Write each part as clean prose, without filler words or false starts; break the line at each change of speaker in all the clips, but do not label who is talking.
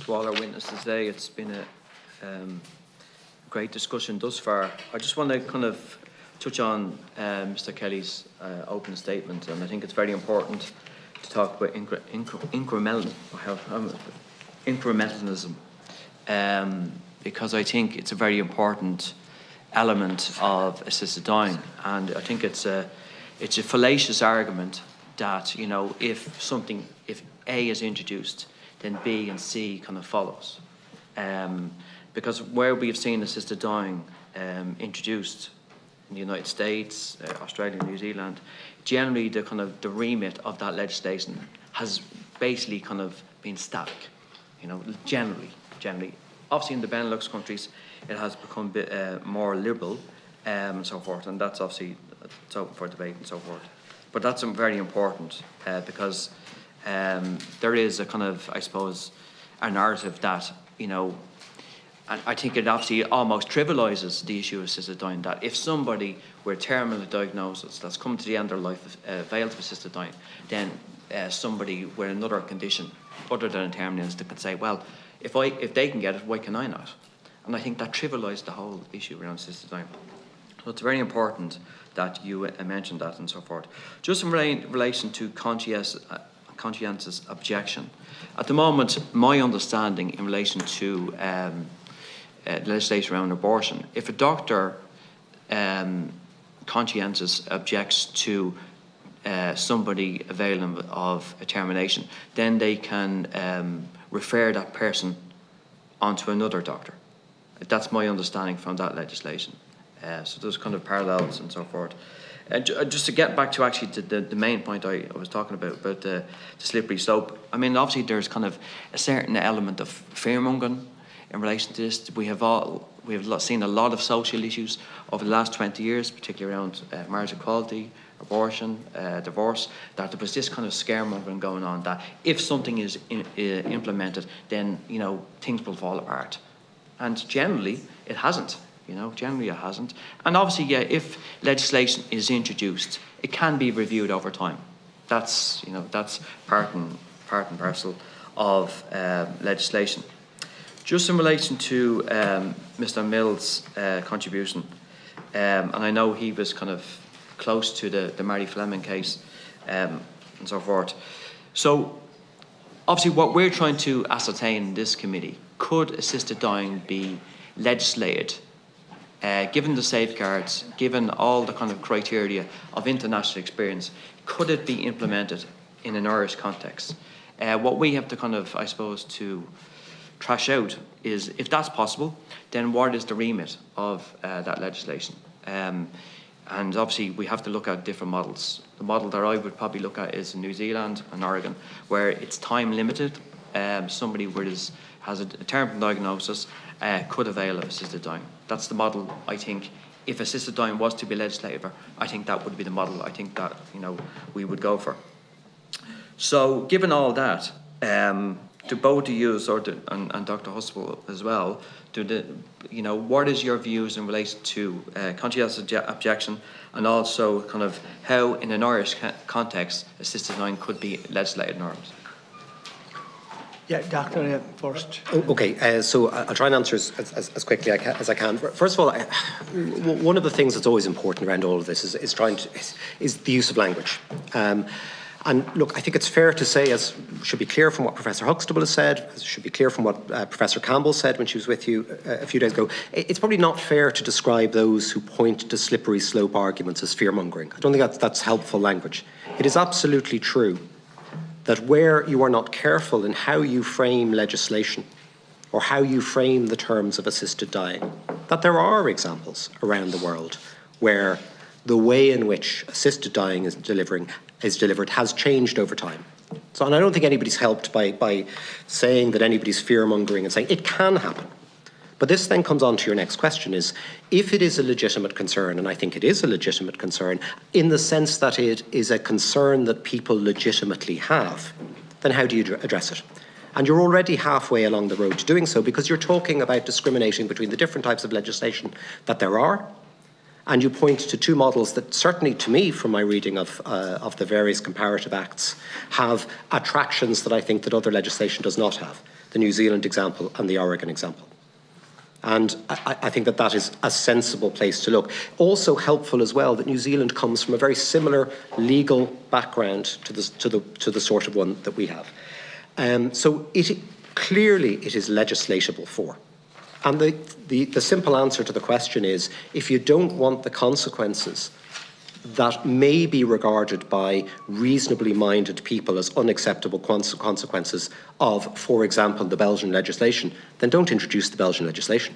to all our witnesses today. It's been a great discussion thus far. I just want to kind of touch on Mr. Kelly's opening statement, and I think it's very important to talk about incrementalism, because I think it's a very important element of assisted dying, and I think it's a fallacious argument that, you know, if A is introduced, then B and C kind of follows, because where we've seen assisted dying introduced in the United States, Australia, New Zealand, generally the remit of that legislation has basically kind of been static, you know, generally. Obviously in the Benelux countries it has become a bit more liberal and so forth, and that's obviously it's open for debate and so forth. But that's very important because there is a kind of, I suppose, a narrative that, you know, and I think it obviously almost trivialises the issue of assisted dying, that if somebody with a terminal diagnosis that's come to the end of their life failed of assisted dying, then somebody with another condition other than a terminal illness that can say, well, if they can get it, why can I not? And I think that trivialised the whole issue around assisted dying. So it's very important that you mention that and so forth. Just in relation to conscientious objection, at the moment, my understanding in relation to legislation around abortion, if a doctor conscientious objects to somebody availing of a termination, then they can refer that person onto another doctor. That's my understanding from that legislation. So there's kind of parallels and so forth. Just to get back to actually the main point I was talking about the slippery slope. I mean, obviously there's kind of a certain element of fearmongering in relation to this. We have seen a lot of social issues over the last 20 years, particularly around marriage equality, abortion, divorce, that there was this kind of scaremongering going on that if something is implemented, then, you know, things will fall apart. And generally it hasn't. You know, generally it hasn't. And obviously, yeah, if legislation is introduced, it can be reviewed over time. That's, you know, that's part and parcel of legislation. Just in relation to Mr. Mills' contribution, and I know he was kind of close to the Mary Fleming case and so forth. So obviously what we're trying to ascertain in this committee, could assisted dying be legislated, given the safeguards, given all the kind of criteria of international experience, could it be implemented in an Irish context? What we have to kind of, I suppose, to trash out is, if that's possible, then what is the remit of that legislation? And obviously we have to look at different models. The model that I would probably look at is in New Zealand and Oregon, where it's time limited. Somebody has a terminal diagnosis could avail of assisted dying. That's the model, I think. If assisted dying was to be legislated, I think that would be the model I think that, you know, we would go for. So given all that, to both of you and Dr. Huspel as well, you know, what is your views in relation to conscientious objection, and also kind of how in an Irish context assisted dying could be legislated in Ireland?
Yeah, Doctor, first.
Okay, so I'll try and answer as quickly as I can. First of all, one of the things that's always important around all of this is the use of language. And look, I think it's fair to say, as should be clear from what Professor Huxtable has said, as should be clear from what Professor Campbell said when she was with you a few days ago, it's probably not fair to describe those who point to slippery slope arguments as fear-mongering. I don't think that's helpful language. It is absolutely true that where you are not careful in how you frame legislation or how you frame the terms of assisted dying, that there are examples around the world where the way in which assisted dying is delivered has changed over time. So, and I don't think anybody's helped by saying that anybody's fear-mongering and saying it can happen. But this then comes on to your next question, is if it is a legitimate concern, and I think it is a legitimate concern, in the sense that it is a concern that people legitimately have, then how do you address it? And you're already halfway along the road to doing so, because you're talking about discriminating between the different types of legislation that there are, And you point to two models that certainly to me, from my reading of the various comparative acts, have attractions that I think that other legislation does not have. The New Zealand example and the Oregon example. And I think that that is a sensible place to look. Also helpful as well that New Zealand comes from a very similar legal background to the sort of one that we have. So clearly it is legislatable for. And the simple answer to the question is, if you don't want the consequences that may be regarded by reasonably minded people as unacceptable consequences of, for example, the Belgian legislation, then don't introduce the Belgian legislation.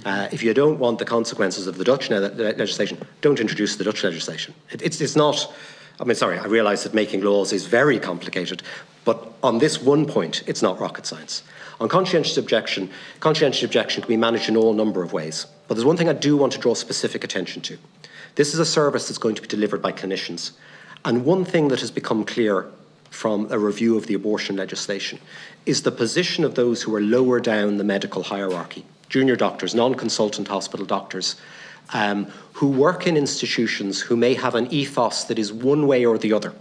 If you don't want the consequences of the Dutch legislation, don't introduce the Dutch legislation. It's not, I mean, sorry, I realise that making laws is very complicated, but on this one point, it's not rocket science. On conscientious objection can be managed in all number of ways. But there's one thing I do want to draw specific attention to. This is a service that's going to be delivered by clinicians. And one thing that has become clear from a review of the abortion legislation is the position of those who are lower down the medical hierarchy, junior doctors, non-consultant hospital doctors, who work in institutions who may have an ethos that is one way or the other.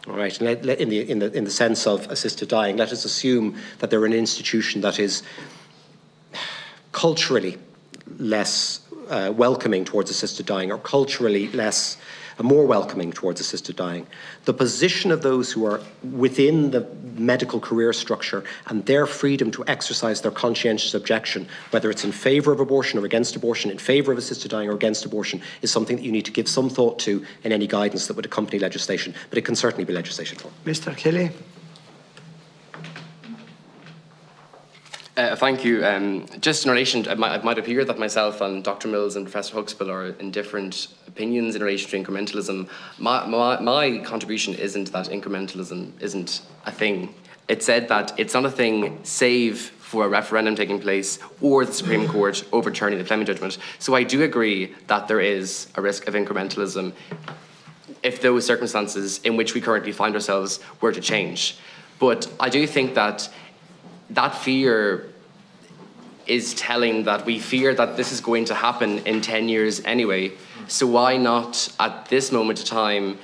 All right, in the sense of assisted dying, let us assume that they're an institution that is culturally less welcoming towards assisted dying, or culturally more welcoming towards assisted dying. The position of those who are within the medical career structure and their freedom to exercise their conscientious objection, whether it's in favour of abortion or against abortion, in favour of assisted dying or against abortion, is something that you need to give some thought to in any guidance that would accompany legislation, but it can certainly be legislation for.
Mr. Kelly.
Thank you. Just in relation, it might appear that myself and Dr. Mills and Professor Huxtable are in different opinions in relation to incrementalism. My contribution isn't that incrementalism isn't a thing. It said that it's not a thing save for a referendum taking place or the Supreme Court overturning the Fleming judgment. So I do agree that there is a risk of incrementalism if those circumstances in which we currently find ourselves were to change. But I do think that that fear is telling that we fear that this is going to happen in 10 years anyway. So why not, at this moment in time,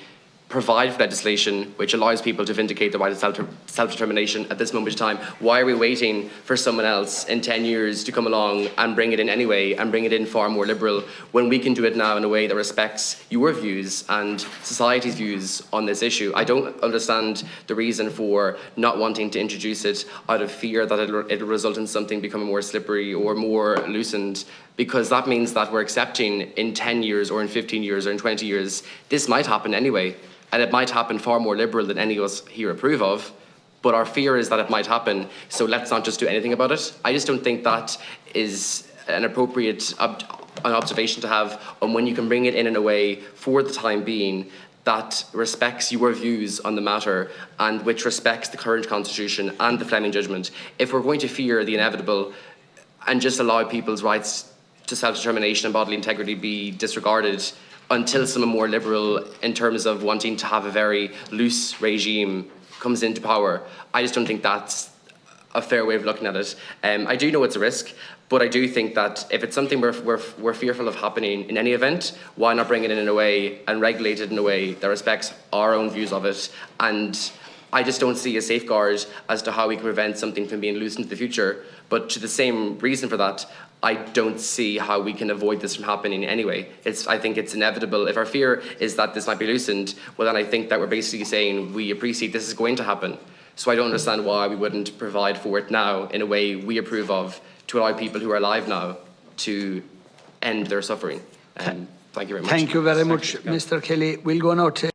provide for legislation which allows people to vindicate the right of self-determination at this moment in time? Why are we waiting for someone else in 10 years to come along and bring it in anyway, and bring it in far more liberal, when we can do it now in a way that respects your views and society's views on this issue? I don't understand the reason for not wanting to introduce it out of fear that it'll result in something becoming more slippery or more loosened, because that means that we're accepting in 10 years or in 15 years or in 20 years, this might happen anyway. And it might happen far more liberal than any of us here approve of, but our fear is that it might happen, so let's not just do anything about it. I just don't think that is an appropriate observation to have on when you can bring it in a way, for the time being, that respects your views on the matter and which respects the current constitution and the Fleming judgment. If we're going to fear the inevitable and just allow people's rights to self-determination and bodily integrity be disregarded until someone more liberal in terms of wanting to have a very loose regime comes into power, I just don't think that's a fair way of looking at it. I do know it's a risk, but I do think that if it's something we're fearful of happening in any event, why not bring it in a way and regulate it in a way that respects our own views of it? And I just don't see a safeguard as to how we can prevent something from being loosened in the future. But to the same reason for that, I don't see how we can avoid this from happening anyway. I think it's inevitable. If our fear is that this might be loosened, well then I think that we're basically saying we appreciate this is going to happen. So I don't understand why we wouldn't provide for it now in a way we approve of, to allow people who are alive now to end their suffering. Thank you very much.
Thank you very much, Mr. Kelly. We'll go now to